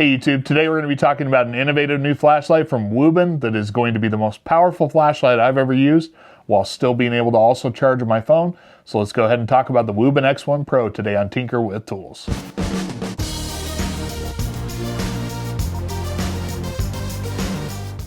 Hey YouTube, today we're going to be talking about an innovative new flashlight from Wuben that is going to be the most powerful flashlight I've ever used while still being able to also charge my phone. So let's go ahead and talk about the Wuben X1 Pro today on Tinker with Tools.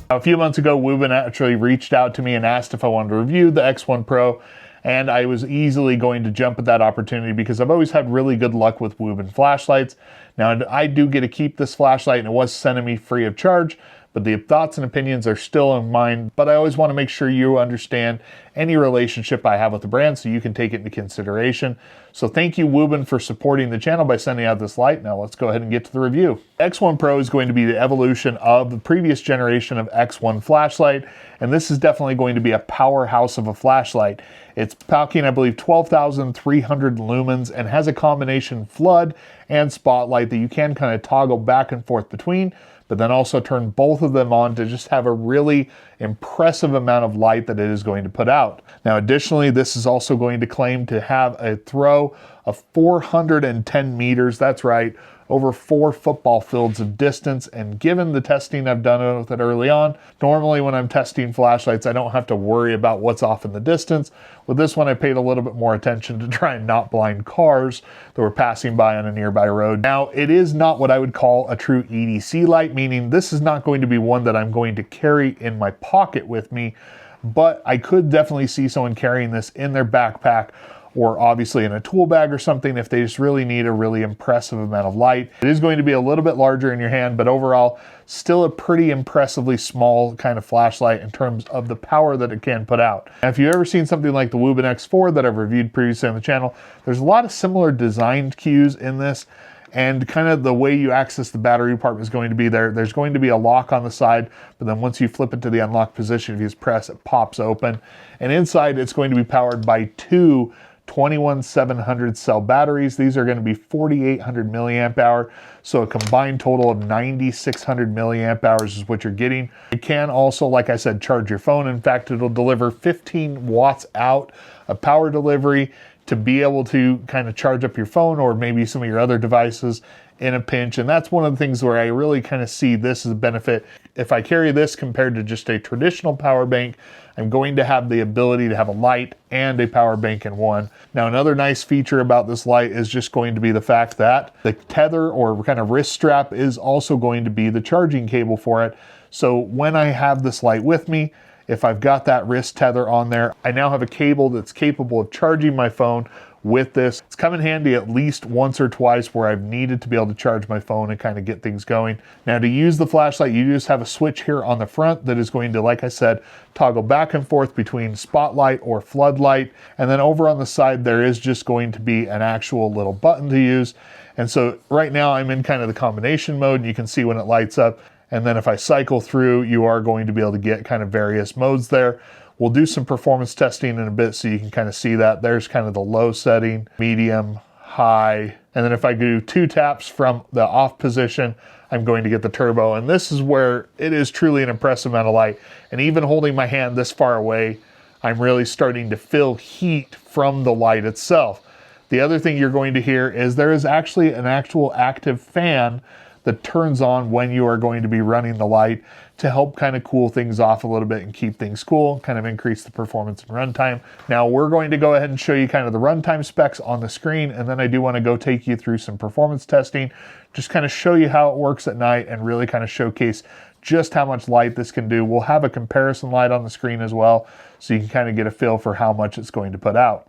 A few months ago, Wuben actually reached out to me and asked if I wanted to review the X1 Pro, and I was easily going to jump at that opportunity because I've always had really good luck with Wuben flashlights. Now, I do get to keep this flashlight, and it was sent me free of charge, but the thoughts and opinions are still in mine. But I always want to make sure you understand any relationship I have with the brand so you can take it into consideration. So thank you, Wuben, for supporting the channel by sending out this light. Now let's go ahead and get to the review. X1 Pro is going to be the evolution of the previous generation of X1 flashlight, and this is definitely going to be a powerhouse of a flashlight. It's packing, I believe, 12,300 lumens and has a combination flood and spotlight that you can kind of toggle back and forth between, but then also turn both of them on to just have a really impressive amount of light that it is going to put out. Now, additionally, this is also going to claim to have a throw of 410 meters. That's right, over 4 football fields of distance. And given the testing I've done with it early on, normally when I'm testing flashlights, I don't have to worry about what's off in the distance. With this one, I paid a little bit more attention to try and not blind cars that were passing by on a nearby road. Now, it is not what I would call a true EDC light, meaning this is not going to be one that I'm going to carry in my pocket with me, but I could definitely see someone carrying this in their backpack or obviously in a tool bag or something if they just really need a really impressive amount of light. It is going to be a little bit larger in your hand, but overall still a pretty impressively small kind of flashlight in terms of the power that it can put out. Now, if you've ever seen something like the Wuben X4 that I've reviewed previously on the channel, there's a lot of similar design cues in this, and kind of the way you access the battery department is going to be there's going to be a lock on the side, but then once you flip it to the unlock position, if you just press, it pops open. And inside, it's going to be powered by 2 21700 cell batteries. These are going to be 4800 milliamp hour, so a combined total of 9600 milliamp hours is what you're getting. You can also, like I said, charge your phone. In fact, it'll deliver 15 watts out of power delivery to be able to kind of charge up your phone or maybe some of your other devices in a pinch. And that's one of the things where I really kind of see this as a benefit. If I carry this compared to just a traditional power bank, I'm going to have the ability to have a light and a power bank in one. Now, another nice feature about this light is just going to be the fact that the tether or kind of wrist strap is also going to be the charging cable for it. So when I have this light with me, if I've got that wrist tether on there, I now have a cable that's capable of charging my phone with this. It's come in handy at least once or twice where I've needed to be able to charge my phone and kind of get things going. Now, to use the flashlight, you just have a switch here on the front that is going to, like I said, toggle back and forth between spotlight or floodlight. And then over on the side, there is just going to be an actual little button to use. And so right now I'm in kind of the combination mode, and you can see when it lights up. And then if I cycle through, you are going to be able to get kind of various modes there. We'll do some performance testing in a bit so you can kind of see that. There's kind of the low setting, medium, high. And then if I do 2 taps from the off position, I'm going to get the turbo. And this is where it is truly an impressive amount of light. And even holding my hand this far away, I'm really starting to feel heat from the light itself. The other thing you're going to hear is there is actually an actual active fan that turns on when you are going to be running the light to help kind of cool things off a little bit and keep things cool, kind of increase the performance and runtime. Now we're going to go ahead and show you kind of the runtime specs on the screen, and then I do want to go take you through some performance testing, just kind of show you how it works at night and really kind of showcase just how much light this can do. We'll have a comparison light on the screen as well, so you can kind of get a feel for how much it's going to put out.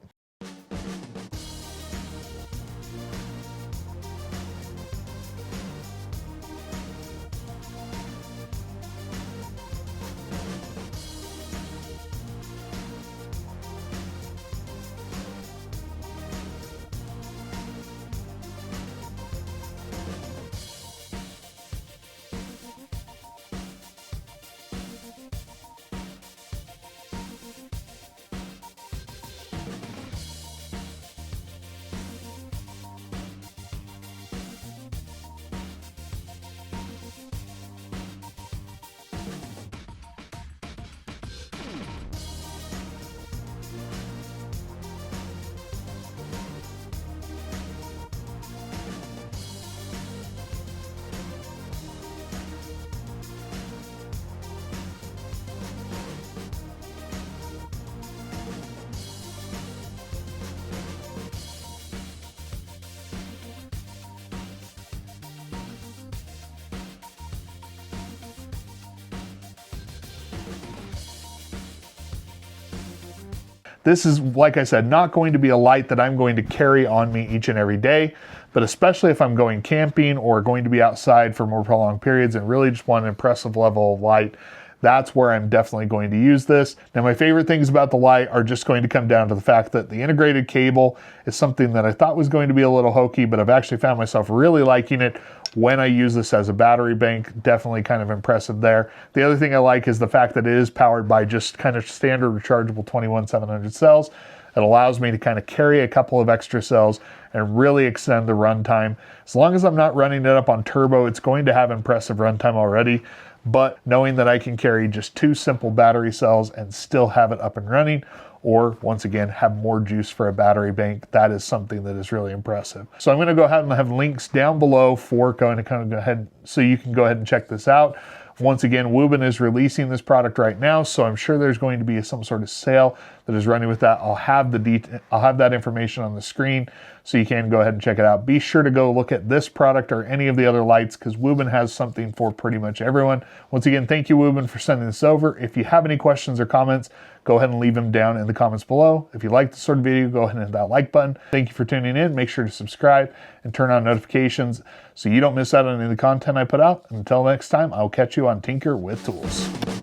This is, like I said, not going to be a light that I'm going to carry on me each and every day, but especially if I'm going camping or going to be outside for more prolonged periods and really just want an impressive level of light, that's where I'm definitely going to use this. Now, my favorite things about the light are just going to come down to the fact that the integrated cable is something that I thought was going to be a little hokey, but I've actually found myself really liking it when I use this as a battery bank. Definitely kind of impressive there. The other thing I like is the fact that it is powered by just kind of standard rechargeable 21700 cells. It allows me to kind of carry a couple of extra cells and really extend the runtime. As long as I'm not running it up on turbo, it's going to have impressive runtime already. But knowing that I can carry just 2 simple battery cells and still have it up and running, or once again, have more juice for a battery bank, that is something that is really impressive. So I'm gonna go ahead and have links down below for going to kind of go ahead, so you can go ahead and check this out. Once again, Wuben is releasing this product right now, so I'm sure there's going to be some sort of sale that is running with that. I'll have that information on the screen, so you can go ahead and check it out. Be sure to go look at this product or any of the other lights, because Wuben has something for pretty much everyone. Once again, thank you, Wuben, for sending this over. If you have any questions or comments, go ahead and leave them down in the comments below. If you like this sort of video, go ahead and hit that like button. Thank you for tuning in. Make sure to subscribe and turn on notifications so you don't miss out on any of the content I put out. And until next time, I'll catch you on Tinker with Tools.